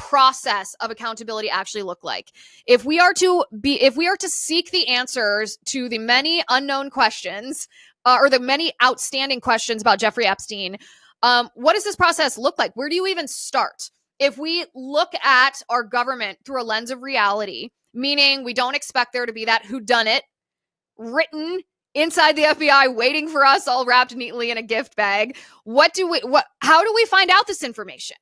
process of accountability actually look like? If we are to seek the answers to the many unknown questions, or the many outstanding questions about Jeffrey Epstein, what does this process look like? Where do you even start? If we look at our government through a lens of reality, meaning we don't expect there to be that whodunit written inside the FBI waiting for us all wrapped neatly in a gift bag, how do we find out this information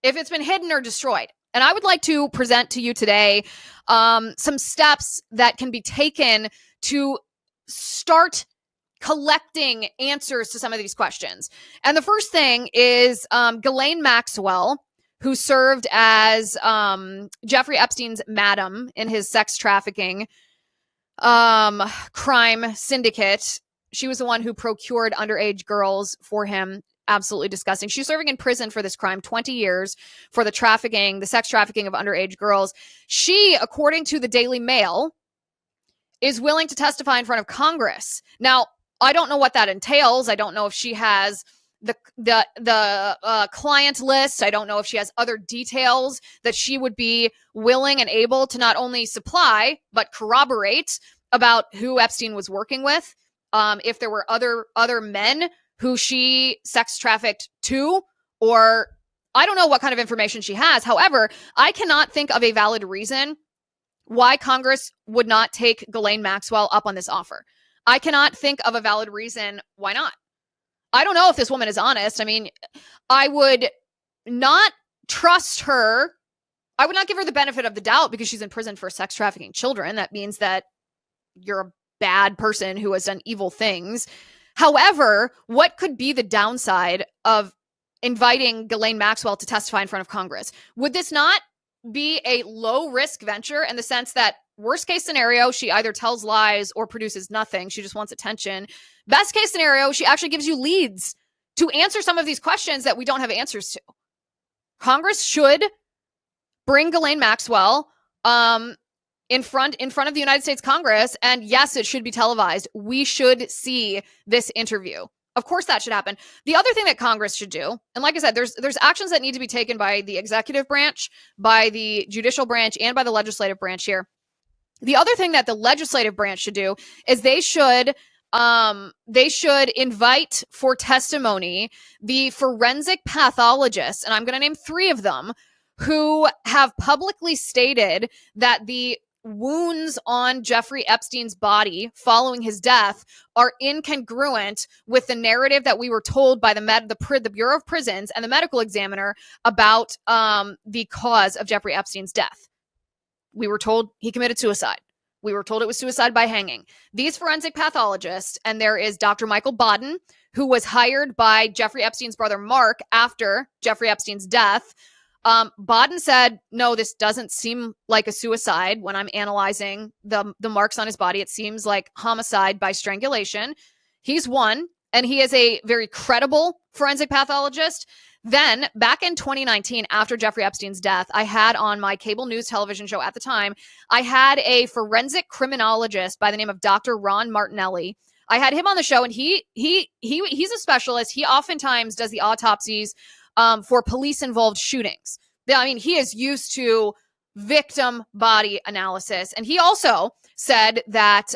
if it's been hidden or destroyed? And I would like to present to you today some steps that can be taken to start collecting answers to some of these questions. And the first thing is Ghislaine Maxwell, who served as Jeffrey Epstein's madam in his sex trafficking crime syndicate. She was the one who procured underage girls for him. Absolutely disgusting. She's serving in prison for this crime, 20 years for the sex trafficking of underage girls. She, according to the Daily Mail, is willing to testify in front of Congress. Now, I don't know what that entails. I don't know if she has the client list. I don't know if she has other details that she would be willing and able to not only supply, but corroborate about who Epstein was working with. If there were other men who she sex trafficked to, or I don't know what kind of information she has. However, I cannot think of a valid reason why Congress would not take Ghislaine Maxwell up on this offer. I cannot think of a valid reason why not. I don't know if this woman is honest. I mean, I would not trust her. I would not give her the benefit of the doubt because she's in prison for sex trafficking children. That means that you're a bad person who has done evil things. However, what could be the downside of inviting Ghislaine Maxwell to testify in front of Congress? Would this not be a low-risk venture in the sense that worst case scenario, she either tells lies or produces nothing. She just wants attention. Best case scenario, she actually gives you leads to answer some of these questions that we don't have answers to. Congress should bring Ghislaine Maxwell in front of the United States Congress, and yes, it should be televised. We should see this interview. Of course, that should happen. The other thing that Congress should do, and like I said, there's actions that need to be taken by the executive branch, by the judicial branch, and by the legislative branch here. The other thing that the legislative branch should do is they should invite for testimony the forensic pathologists, and I'm going to name 3 of them, who have publicly stated that the wounds on Jeffrey Epstein's body following his death are incongruent with the narrative that we were told by the Bureau of Prisons and the medical examiner about the cause of Jeffrey Epstein's death. We were told he committed suicide. We were told it was suicide by hanging. These forensic pathologists, and there is Dr. Michael Baden, who was hired by Jeffrey Epstein's brother Mark after Jeffrey Epstein's death. Baden said, no, this doesn't seem like a suicide. When I'm analyzing the marks on his body, it seems like homicide by strangulation. He's one, and he is a very credible forensic pathologist. Then, back in 2019, after Jeffrey Epstein's death, I had on my cable news television show at the time, I had a forensic criminologist by the name of Dr. Ron Martinelli. I had him on the show, and he's a specialist. He oftentimes does the autopsies for police-involved shootings. I mean, he is used to victim body analysis, and he also said that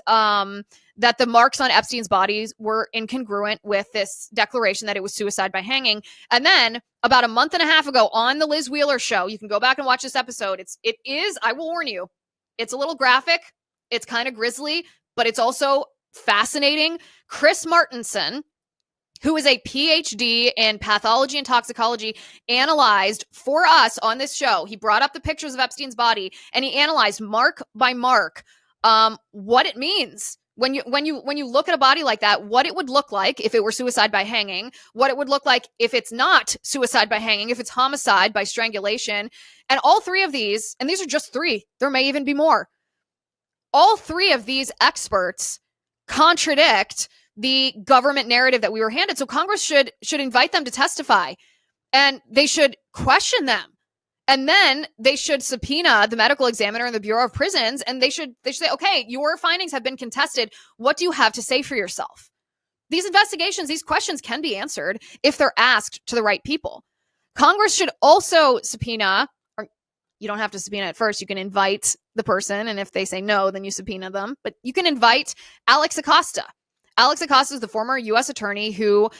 that the marks on Epstein's bodies were incongruent with this declaration that it was suicide by hanging. And then about a month and a half ago on the Liz Wheeler show, you can go back and watch this episode. It is, I will warn you, it's a little graphic. It's kind of grisly, but it's also fascinating. Chris Martenson, who is a PhD in pathology and toxicology, analyzed for us on this show. He brought up the pictures of Epstein's body and he analyzed mark by mark what it means. When you look at a body like that, what it would look like if it were suicide by hanging, what it would look like if it's not suicide by hanging, if it's homicide by strangulation. And all 3 of these, and these are just 3, there may even be more. All 3 of these experts contradict the government narrative that we were handed. So Congress should invite them to testify, and they should question them. And then they should subpoena the medical examiner and the Bureau of Prisons, and they should say, okay, your findings have been contested. What do you have to say for yourself? These investigations, these questions can be answered if they're asked to the right people. Congress should also subpoena, or You don't have to subpoena it first. You can invite the person, and if they say no, then you subpoena them. But you can invite Alex Acosta. Alex Acosta is the former U.S. attorney who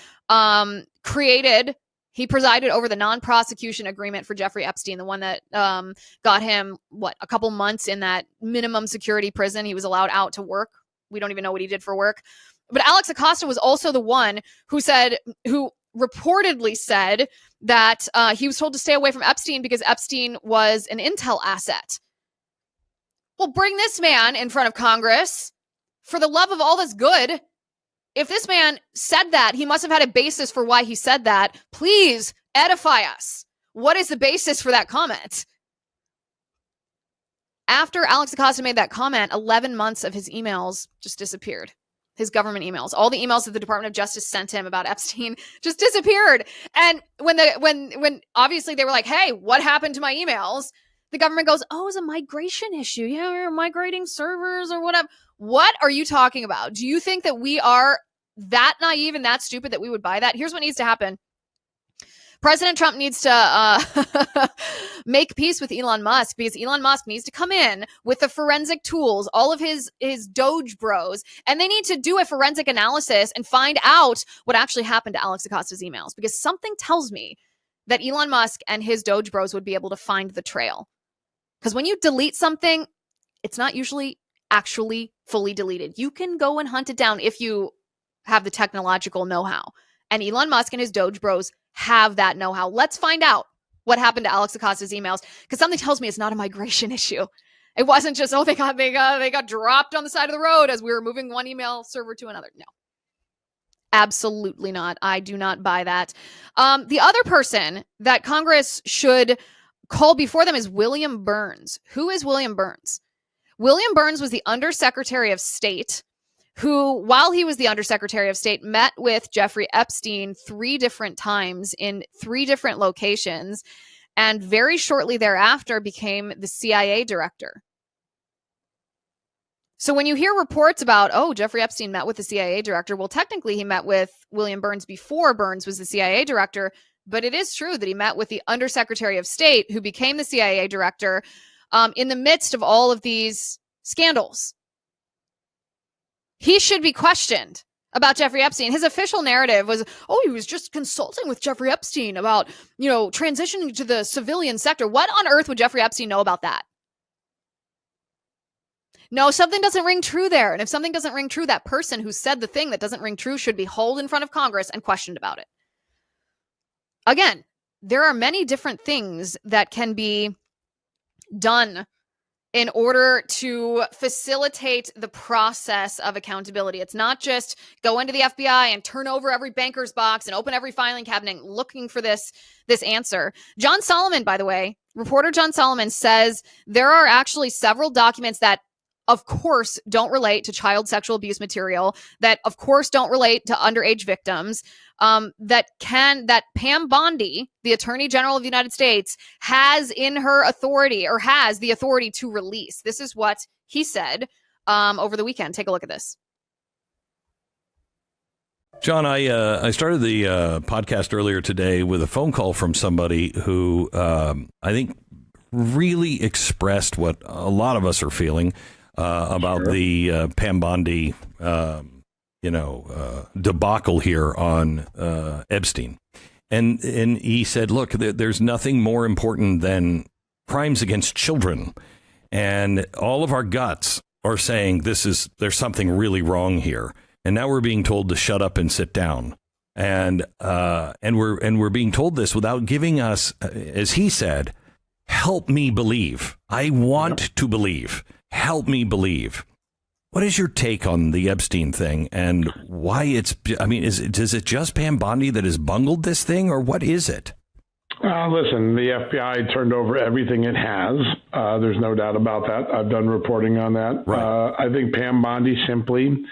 he presided over the non-prosecution agreement for Jeffrey Epstein, the one that got him, a couple months in that minimum security prison. He was allowed out to work. We don't even know what he did for work. But Alex Acosta was also the one who reportedly said that he was told to stay away from Epstein because Epstein was an intel asset. Well, bring this man in front of Congress. For the love of all that's good, if this man said that, he must have had a basis for why he said that. Please edify us. What is the basis for that comment? After Alex Acosta made that comment, 11 months of his emails just disappeared. His government emails, all the emails that the Department of Justice sent him about Epstein just disappeared. And when obviously they were like, hey, what happened to my emails? The government goes, oh, it's a migration issue. Yeah, we're migrating servers or whatever. What are you talking about? Do you think that we are that naive and that stupid that we would buy that? Here's what needs to happen. President Trump needs to make peace with Elon Musk, because Elon Musk needs to come in with the forensic tools, all of his Doge bros, and they need to do a forensic analysis and find out what actually happened to Alex Acosta's emails, because something tells me that Elon Musk and his Doge bros would be able to find the trail. Because when you delete something, it's not usually actually fully deleted. You can go and hunt it down if you have the technological know-how. And Elon Musk and his Doge bros have that know-how. Let's find out what happened to Alex Acosta's emails, because something tells me it's not a migration issue. It wasn't just, they got dropped on the side of the road as we were moving one email server to another. No, absolutely not. I do not buy that. The other person that Congress should call before them is William Burns. Who is William Burns? William Burns was the Undersecretary of State who, while he was the Undersecretary of State, met with Jeffrey Epstein 3 different times in 3 different locations, and very shortly thereafter became the CIA director. So when you hear reports about, Jeffrey Epstein met with the CIA director, well, technically he met with William Burns before Burns was the CIA director, but it is true that he met with the Undersecretary of State who became the CIA director in the midst of all of these scandals. He should be questioned about Jeffrey Epstein. His official narrative was, he was just consulting with Jeffrey Epstein about, transitioning to the civilian sector. What on earth would Jeffrey Epstein know about that? No, something doesn't ring true there. And if something doesn't ring true, that person who said the thing that doesn't ring true should be hauled in front of Congress and questioned about it. Again, there are many different things that can be done in order to facilitate the process of accountability. It's not just go into the FBI and turn over every banker's box and open every filing cabinet looking for this answer. John Solomon, by the way, reporter John Solomon says there are actually several documents that, of course, don't relate to child sexual abuse material, that, of course, don't relate to underage victims, that Pam Bondi, the Attorney General of the United States, has in her authority, or has the authority to release. This is what he said over the weekend. Take a look at this. John, I started the podcast earlier today with a phone call from somebody who I think really expressed what a lot of us are feeling about the Pam Bondi, debacle here on Epstein. And he said, look, there's nothing more important than crimes against children. And all of our guts are saying there's something really wrong here. And now we're being told to shut up and sit down. And we're being told this without giving us, as he said, help me believe. I want to believe. Help me believe. What is your take on the Epstein thing and why is it just Pam Bondi that has bungled this thing, or what is it? Listen, the FBI turned over everything it has. There's no doubt about that. I've done reporting on that. Right. I think Pam Bondi simply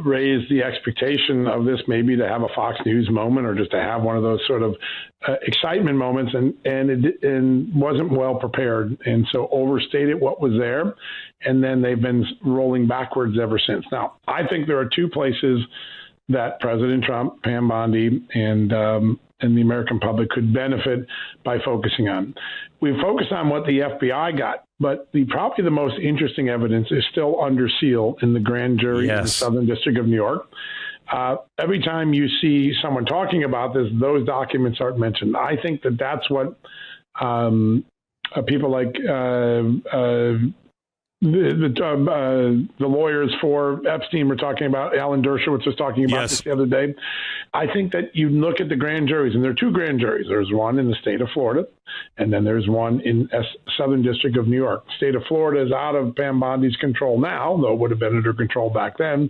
raised the expectation of this, maybe to have a Fox News moment or just to have one of those sort of excitement moments, and wasn't well prepared, and so overstated what was there, and then they've been rolling backwards ever since. Now, I think there are 2 places that President Trump, Pam Bondi, and and the American public could benefit by focusing on. We focused on what the FBI got, but probably the most interesting evidence is still under seal in the grand jury in the Southern District of New York. Every time you see someone talking about this, those documents aren't mentioned. I think that that's what people like the lawyers for Epstein were talking about. Alan Dershowitz was talking about this the other day. I think that you look at the grand juries, and there are two grand juries. There's one in the state of Florida, and then there's one in Southern District of New York. The state of Florida is out of Pam Bondi's control now, though it would have been under control back then.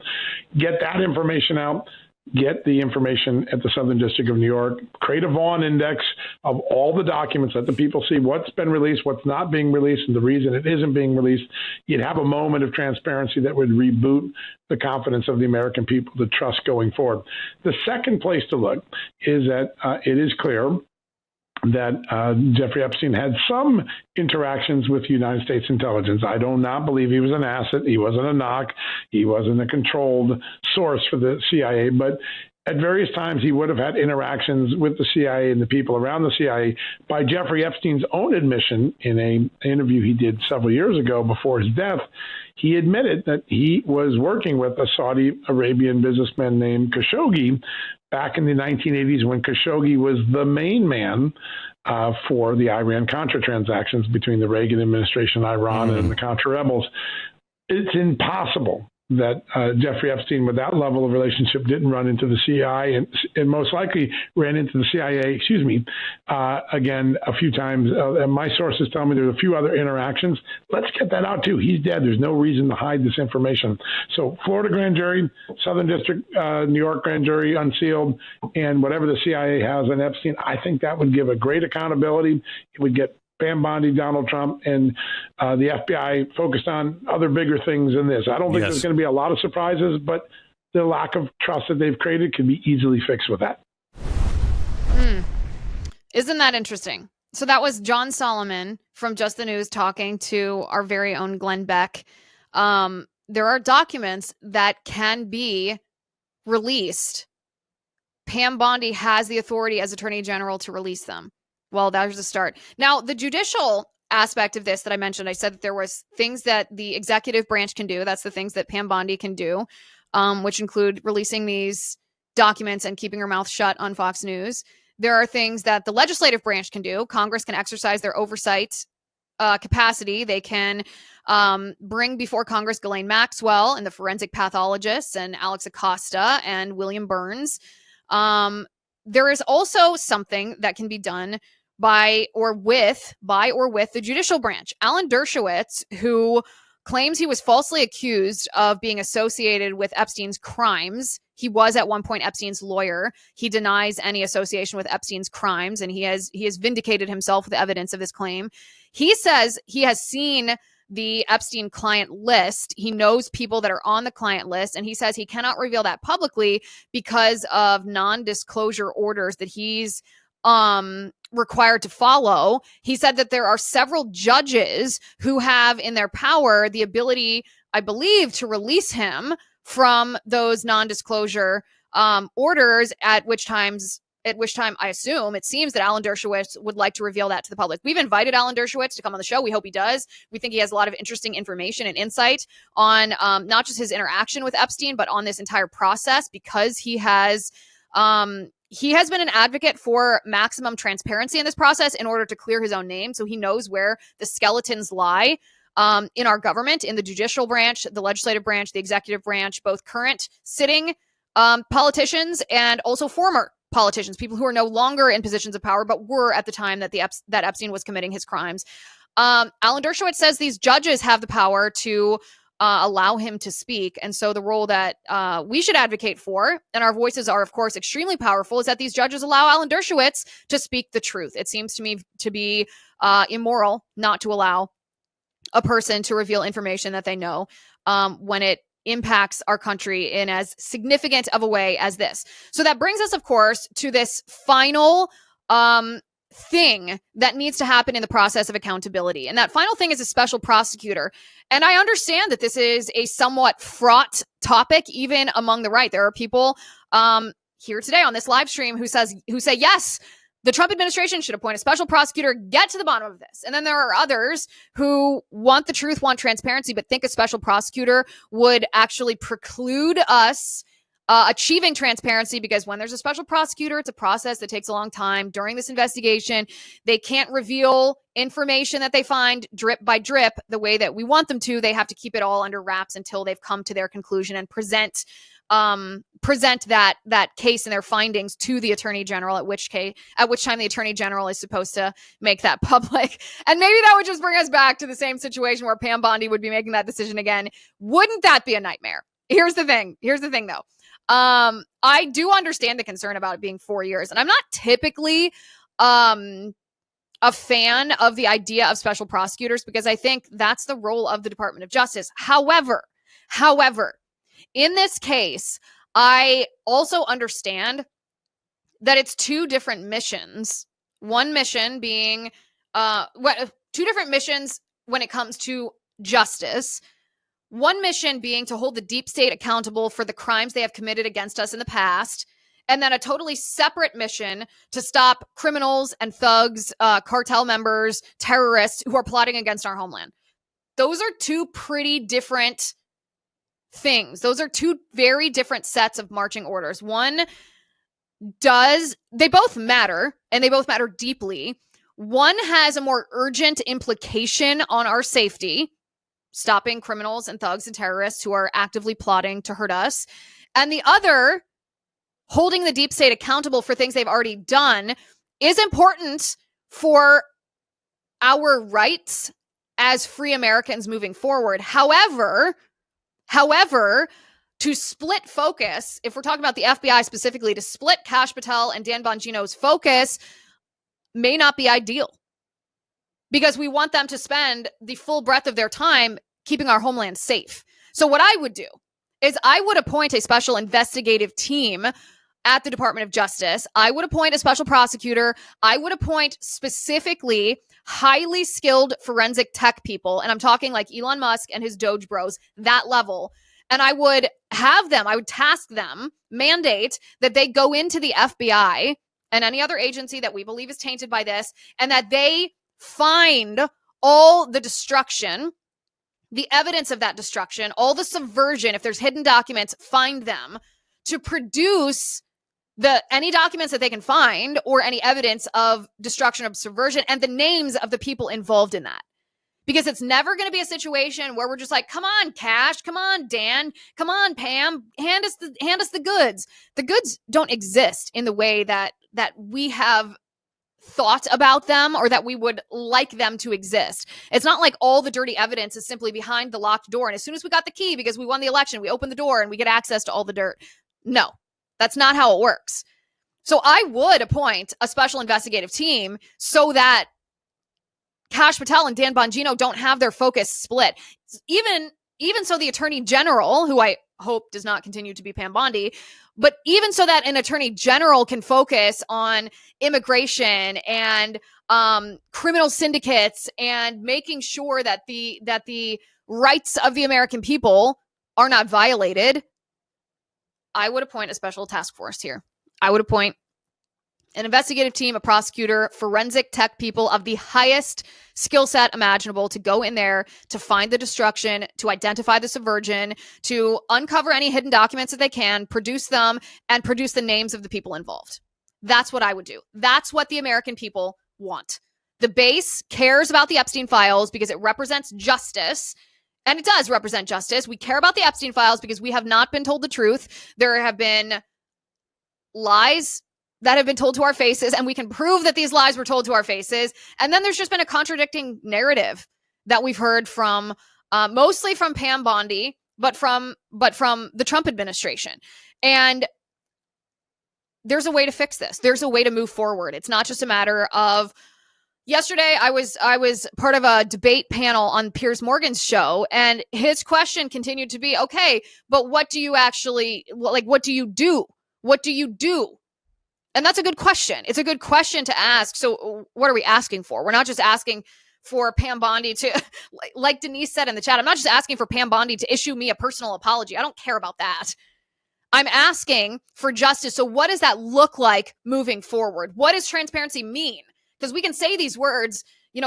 Get that information out. Get the information at the Southern District of New York, create a Vaughn index of all the documents, let the people see what's been released, what's not being released, and the reason it isn't being released. You'd have a moment of transparency that would reboot the confidence of the American people to trust going forward. The second place to look is that it is clear that Jeffrey Epstein had some interactions with United States intelligence. I do not believe he was an asset. He wasn't a knock. He wasn't a controlled source for the CIA. But at various times, he would have had interactions with the CIA and the people around the CIA. By Jeffrey Epstein's own admission in an interview he did several years ago before his death, he admitted that he was working with a Saudi Arabian businessman named Khashoggi back in the 1980s when Khashoggi was the main man for the Iran-Contra transactions between the Reagan administration, Iran, and the Contra rebels. It's impossible that Jeffrey Epstein, with that level of relationship, didn't run into the CIA and most likely ran into the CIA, again, a few times. And my sources tell me there's a few other interactions. Let's get that out, too. He's dead. There's no reason to hide this information. So Florida grand jury, Southern District, New York grand jury unsealed, and whatever the CIA has on Epstein, I think that would give a great accountability. It would get Pam Bondi, Donald Trump, and the FBI focused on other bigger things than this. I don't think there's going to be a lot of surprises, but the lack of trust that they've created can be easily fixed with that. Isn't that interesting? So that was John Solomon from Just the News talking to our very own Glenn Beck. There are documents that can be released. Pam Bondi has the authority as Attorney General to release them. Well, there's a start. Now, the judicial aspect of this that I mentioned, I said that there was things that the executive branch can do. That's the things that Pam Bondi can do, which include releasing these documents and keeping her mouth shut on Fox News. There are things that the legislative branch can do. Congress can exercise their oversight capacity. They can bring before Congress Ghislaine Maxwell and the forensic pathologists and Alex Acosta and William Burns. There is also something that can be done by or with the judicial branch. Alan Dershowitz, who claims he was falsely accused of being associated with Epstein's crimes. He was at one point Epstein's lawyer. He denies any association with Epstein's crimes, and he has vindicated himself with evidence of this claim. He says he has seen the Epstein client list. He knows people that are on the client list, and he says he cannot reveal that publicly because of non-disclosure orders that he's required to follow. He said that there are several judges who have in their power the ability, I believe, to release him from those non-disclosure orders, at which time I assume it seems that Alan Dershowitz would like to reveal that to the public. We've invited Alan Dershowitz to come on the show. We hope he does. We think he has a lot of interesting information and insight on not just his interaction with Epstein, but on this entire process, because he has been an advocate for maximum transparency in this process in order to clear his own name. So he knows where the skeletons lie in our government, in the judicial branch, the legislative branch, the executive branch, both current sitting politicians and also former politicians, people who are no longer in positions of power, but were at the time that that Epstein was committing his crimes. Alan Dershowitz says these judges have the power to allow him to speak. And so the role that we should advocate for, and our voices are, of course, extremely powerful, is that these judges allow Alan Dershowitz to speak the truth. It seems to me to be immoral not to allow a person to reveal information that they know when it impacts our country in as significant of a way as this. So that brings us, of course, to this final thing that needs to happen in the process of accountability. And that final thing is a special prosecutor. And I understand that this is a somewhat fraught topic, even among the right. There are people here today on this live stream who say, yes, the Trump administration should appoint a special prosecutor, get to the bottom of this. And then there are others who want the truth, want transparency, but think a special prosecutor would actually preclude us achieving transparency, because when there's a special prosecutor, it's a process that takes a long time. During this investigation, they can't reveal information that they find drip by drip the way that we want them to. They have to keep it all under wraps until they've come to their conclusion and present that case and their findings to the attorney general, at which time the attorney general is supposed to make that public. And maybe that would just bring us back to the same situation where Pam Bondi would be making that decision again. Wouldn't that be a nightmare? Here's the thing though. I do understand the concern about it being 4 years, and I'm not typically a fan of the idea of special prosecutors, because I think that's the role of the Department of Justice. However, in this case, I also understand that it's two different missions. One mission being two different missions when it comes to justice. One mission being to hold the deep state accountable for the crimes they have committed against us in the past, and then a totally separate mission to stop criminals and thugs, cartel members, terrorists who are plotting against our homeland. Those are two pretty different things. Those are two very different sets of marching orders. They both matter, and they both matter deeply. One has a more urgent implication on our safety, stopping criminals and thugs and terrorists who are actively plotting to hurt us. And the other, holding the deep state accountable for things they've already done, is important for our rights as free Americans moving forward. However, to split focus, if we're talking about the FBI specifically, to split Kash Patel and Dan Bongino's focus may not be ideal, because we want them to spend the full breadth of their time keeping our homeland safe. So what I would do is I would appoint a special investigative team at the Department of Justice. I would appoint a special prosecutor. I would appoint specifically highly skilled forensic tech people. And I'm talking like Elon Musk and his Doge bros, that level. And I would task them, mandate that they go into the FBI and any other agency that we believe is tainted by this, and that they find all the destruction, the evidence of that destruction, all the subversion. If there's hidden documents, find them to produce any documents that they can find, or any evidence of destruction or subversion, and the names of the people involved in that. Because it's never going to be a situation where we're just like, come on, Kash, come on, Dan, come on, Pam, hand us the goods. The goods don't exist in the way that we have thought about them, or that we would like them to exist. It's not like all the dirty evidence is simply behind the locked door, and as soon as we got the key because we won the election, we open the door and we get access to all the dirt. No, that's not how it works. So I would appoint a special investigative team so that Kash Patel and Dan Bongino don't have their focus split. Even so the Attorney General, who I hope does not continue to be Pam Bondi, but even so that an Attorney General can focus on immigration and criminal syndicates and making sure that the rights of the American people are not violated, I would appoint a special task force here. I would appoint an investigative team, a prosecutor, forensic tech people of the highest skill set imaginable to go in there to find the destruction, to identify the subversion, to uncover any hidden documents that they can, produce them, and produce the names of the people involved. That's what I would do. That's what the American people want. The base cares about the Epstein files because it represents justice. And it does represent justice. We care about the Epstein files because we have not been told the truth. There have been lies that have been told to our faces, and we can prove that these lies were told to our faces. And then there's just been a contradicting narrative that we've heard from, mostly from Pam Bondi, but from the Trump administration. And there's a way to fix this. There's a way to move forward. It's not just a matter of, yesterday I was part of a debate panel on Piers Morgan's show, and his question continued to be, okay, but what do you actually, what do you do? What do you do? And that's a good question. It's a good question to ask. So what are we asking for? We're not just asking for Pam Bondi to, like Denise said in the chat, I'm not just asking for Pam Bondi to issue me a personal apology. I don't care about that. I'm asking for justice. So what does that look like moving forward? What does transparency mean? Because we can say these words,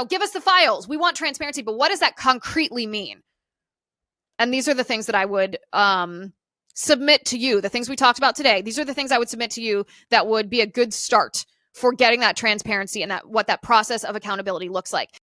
give us the files. We want transparency, but what does that concretely mean? And these are the things that I would submit to you, the things we talked about today. These are the things I would submit to you that would be a good start for getting that transparency and what that process of accountability looks like.